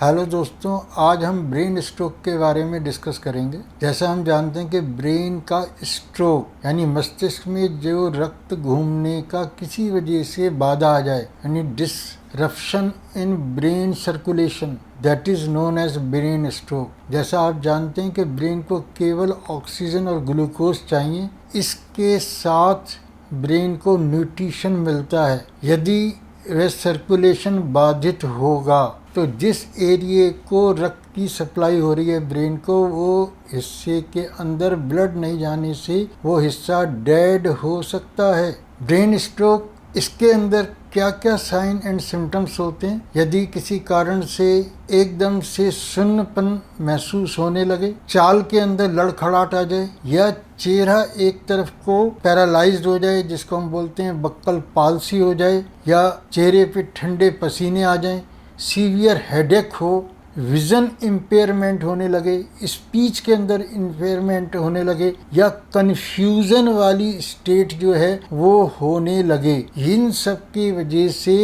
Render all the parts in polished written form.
Hello दोस्तों, आज हम ब्रेन स्ट्रोक के बारे में डिस्कस करेंगे। जैसा हम जानते हैं कि ब्रेन का स्ट्रोक यानी मस्तिष्क में जो रक्त घूमने का किसी वजह से बाधा आ जाए यानी disruption in brain circulation, that is known as brain stroke. जैसा आप जानते हैं कि ब्रेन को केवल ऑक्सीजन और ग्लूकोज चाहिए, इसके साथ ब्रेन को न्यूट्रिशन मिलता है। यदि वह सर्कुलेशन बाधित होगा तो जिस एरिया को रक्त की सप्लाई हो रही है ब्रेन को, वो हिस्से के अंदर ब्लड नहीं जाने से वो हिस्सा डेड हो सकता है। ब्रेन स्ट्रोक, इसके अंदर क्या क्या साइन एंड सिम्टम्स होते हैं? यदि किसी कारण से एकदम से सुन्नपन महसूस होने लगे, चाल के अंदर लड़खड़ाहट आ जाए, या चेहरा एक तरफ को पैरालाइज्ड हो जाए जिसको हम बोलते हैं बक्कल पाल्सी हो जाए, या चेहरे पे ठंडे पसीने आ जाएं, सीवियर हेडेक हो, विजन इम्पेयरमेंट होने लगे, स्पीच के अंदर इम्पेयरमेंट होने लगे, या कन्फ्यूजन वाली स्टेट जो है वो होने लगे। इन सब की वजह से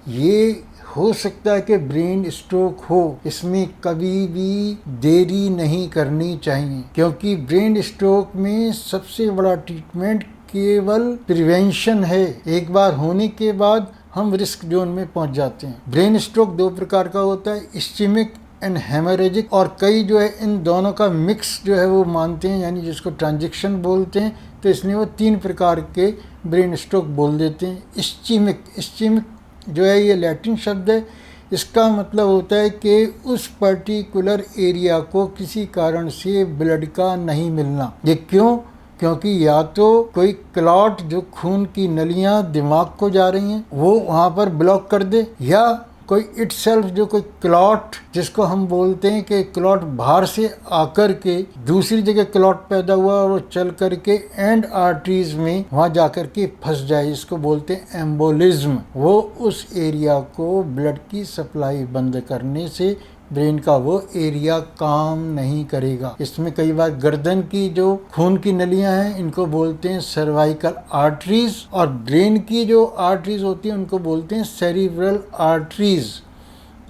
ये हो सकता है कि ब्रेन स्ट्रोक हो। इसमें कभी भी देरी नहीं करनी चाहिए, क्योंकि ब्रेन स्ट्रोक में सबसे बड़ा ट्रीटमेंट केवल प्रिवेंशन है। एक बार होने के बाद हम रिस्क जोन में पहुंच जाते हैं। ब्रेन स्ट्रोक दो प्रकार का होता है, इस्चेमिक एंड हेमोरेजिक, और कई जो है इन दोनों का मिक्स जो है वो मानते हैं, यानी जिसको ट्रांजैक्शन बोलते हैं। तो इसलिए वो तीन प्रकार के ब्रेन स्ट्रोक बोल देते हैं। इस्चेमिक जो है ये लैटिन शब्द है। इसका मतलब होता है कि उस पर्टिकुलर एरिया को किसी कारण से ब्लड का नहीं मिलना। ये क्यों? क्योंकि या तो कोई क्लॉट, जो खून की नलियां दिमाग को जा रही हैं, वो वहाँ पर ब्लॉक कर दे, या कोई इटसेल्फ जो कोई क्लॉट, जिसको हम बोलते हैं कि क्लॉट बाहर से आकर के दूसरी जगह क्लॉट पैदा हुआ और वो चल करके एंड आर्टरीज में वहाँ जाकर के फंस जाए, इसको बोलते हैं एम्बोलिज्म। वो उस एरिया को ब्लड की सप्लाई बंद करने से ब्रेन का वो एरिया काम नहीं करेगा। इसमें कई बार गर्दन की जो खून की नलियां हैं इनको बोलते हैं सर्वाइकल आर्टरीज, और ब्रेन की जो आर्टरीज होती हैं उनको बोलते हैं सेरिब्रल आर्टरीज।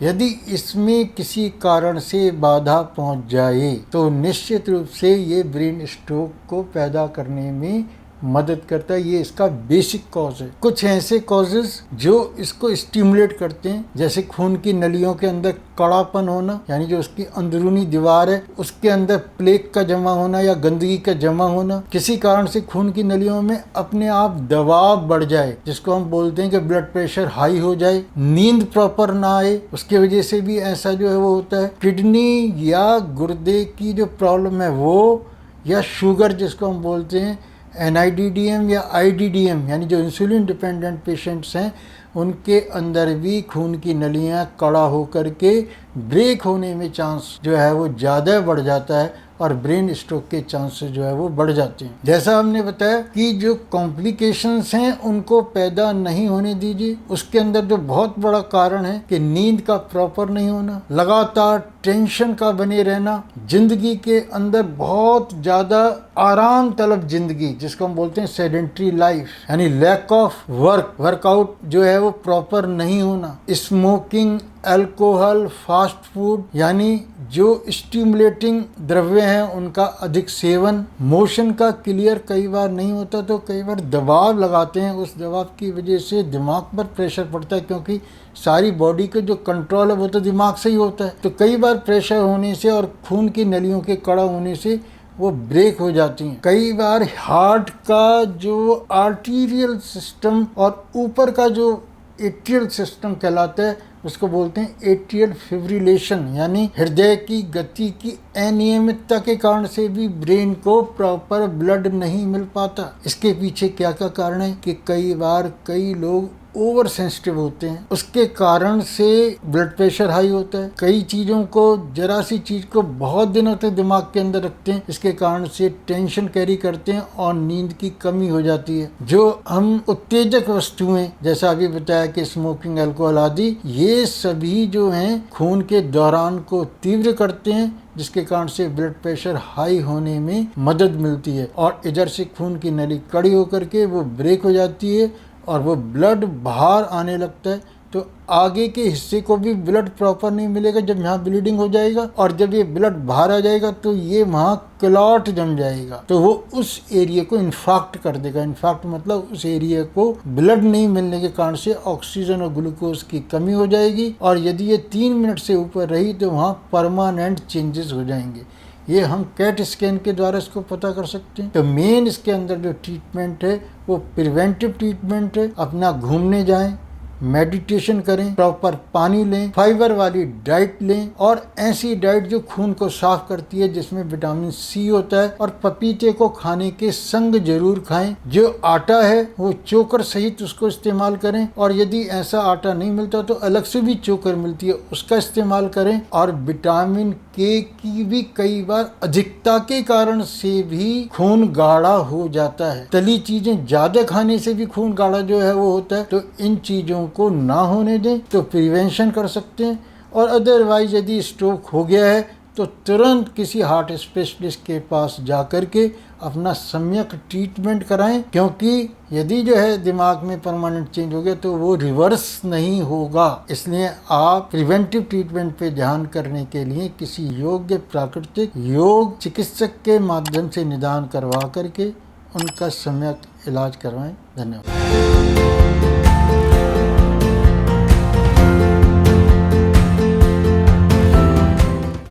यदि इसमें किसी कारण से बाधा पहुंच जाए तो निश्चित रूप से ये ब्रेन स्ट्रोक को पैदा करने में मदद करता है। ये इसका बेसिक कॉज है। कुछ ऐसे कॉजेज जो इसको स्टिमुलेट करते हैं, जैसे खून की नलियों के अंदर कड़ापन होना, यानी जो उसकी अंदरूनी दीवार है उसके अंदर प्लेक का जमा होना या गंदगी का जमा होना, किसी कारण से खून की नलियों में अपने आप दबाव बढ़ जाए, जिसको हम बोलते हैं कि ब्लड प्रेशर हाई हो जाए, नींद प्रॉपर ना आए, उसकी वजह से भी ऐसा जो है वो होता है। किडनी या गुर्दे की जो प्रॉब्लम है वो, या शुगर जिसको हम बोलते हैं NIDDM या IDDM, यानी जो इंसुलिन डिपेंडेंट पेशेंट्स हैं, उनके अंदर भी खून की नलियां कड़ा होकर के ब्रेक होने में चांस जो है वो ज़्यादा बढ़ जाता है और ब्रेन स्ट्रोक के चांसेस जो है वो बढ़ जाते हैं। जैसा हमने बताया कि जो कॉम्प्लिकेशंस हैं उनको पैदा नहीं होने दीजिए। उसके अंदर जो बहुत बड़ा कारण है कि नींद का प्रॉपर नहीं होना, लगातार टेंशन का बने रहना, जिंदगी के अंदर बहुत ज़्यादा आराम तलब जिंदगी, जिसको हम बोलते हैं सेडेंट्री लाइफ, यानी लैक ऑफ वर्कआउट जो है वो प्रॉपर नहीं होना, स्मोकिंग, अल्कोहल, फास्ट फूड यानी जो स्टिमुलेटिंग द्रव्य हैं उनका अधिक सेवन, मोशन का क्लियर कई बार नहीं होता तो कई बार दबाव लगाते हैं, उस दबाव की वजह से दिमाग पर प्रेशर पड़ता है, क्योंकि सारी बॉडी का जो कंट्रोल है वो तो दिमाग से ही होता है। तो कई बार प्रेशर होने से और खून की नलियों के कड़ा होने से वो ब्रेक हो जाती हैं। कई बार हार्ट का जो आर्टीरियल सिस्टम और ऊपर का जो एट्रियल सिस्टम कहलाता है उसको बोलते हैं एट्रियल फिब्रिलेशन, यानी हृदय की गति की अनियमितता के कारण से भी ब्रेन को प्रॉपर ब्लड नहीं मिल पाता। इसके पीछे क्या क्या कारण है कि कई बार कई लोग ओवर सेंसिटिव होते हैं, उसके कारण से ब्लड प्रेशर हाई होता है। कई चीज़ों को, जरा सी चीज़ को बहुत दिनों तक दिमाग के अंदर रखते हैं, इसके कारण से टेंशन कैरी करते हैं और नींद की कमी हो जाती है। जो हम उत्तेजक वस्तुएं, जैसा अभी बताया कि स्मोकिंग, अल्कोहल आदि, ये सभी जो हैं खून के दौरान को तीव्र करते हैं, जिसके कारण से ब्लड प्रेशर हाई होने में मदद मिलती है और इधर से खून की नली कड़ी होकर के वो ब्रेक हो जाती है और वो ब्लड बाहर आने लगता है। तो आगे के हिस्से को भी ब्लड प्रॉपर नहीं मिलेगा जब यहाँ ब्लीडिंग हो जाएगा, और जब ये ब्लड बाहर आ जाएगा तो ये वहाँ क्लॉट जम जाएगा, तो वो उस एरिया को इन्फाक्ट कर देगा। इन्फाक्ट मतलब उस एरिया को ब्लड नहीं मिलने के कारण से ऑक्सीजन और ग्लूकोज की कमी हो जाएगी, और यदि ये 3 मिनट से ऊपर रही तो वहाँ परमानेंट चेंजेस हो जाएंगे। ये हम कैट स्कैन के द्वारा इसको पता कर सकते हैं। तो मेन इसके अंदर जो ट्रीटमेंट है वो प्रिवेंटिव ट्रीटमेंट है। अपना घूमने जाएं, मेडिटेशन करें, प्रॉपर पानी लें, फाइबर वाली डाइट लें, और ऐसी डाइट जो खून को साफ करती है, जिसमें विटामिन सी होता है, और पपीते को खाने के संग जरूर खाएं। जो आटा है वो चोकर सहित उसको इस्तेमाल करें, और यदि ऐसा आटा नहीं मिलता तो अलग से भी चोकर मिलती है, उसका इस्तेमाल करें। और विटामिन के की भी कई बार अधिकता के कारण से भी खून गाढ़ा हो जाता है। तली चीजें ज्यादा खाने से भी खून गाढ़ा जो है वो होता है। तो इन चीजों को ना होने दें तो प्रिवेंशन कर सकते हैं। और अदरवाइज यदि स्ट्रोक हो गया है तो तुरंत किसी हार्ट स्पेशलिस्ट के पास जा कर के अपना सम्यक ट्रीटमेंट कराएं, क्योंकि यदि जो है दिमाग में परमानेंट चेंज हो गया तो वो रिवर्स नहीं होगा। इसलिए आप प्रिवेंटिव ट्रीटमेंट पे ध्यान करने के लिए किसी योग्य प्राकृतिक योग चिकित्सक के माध्यम से निदान करवा करके उनका सम्यक इलाज करवाएं। धन्यवाद।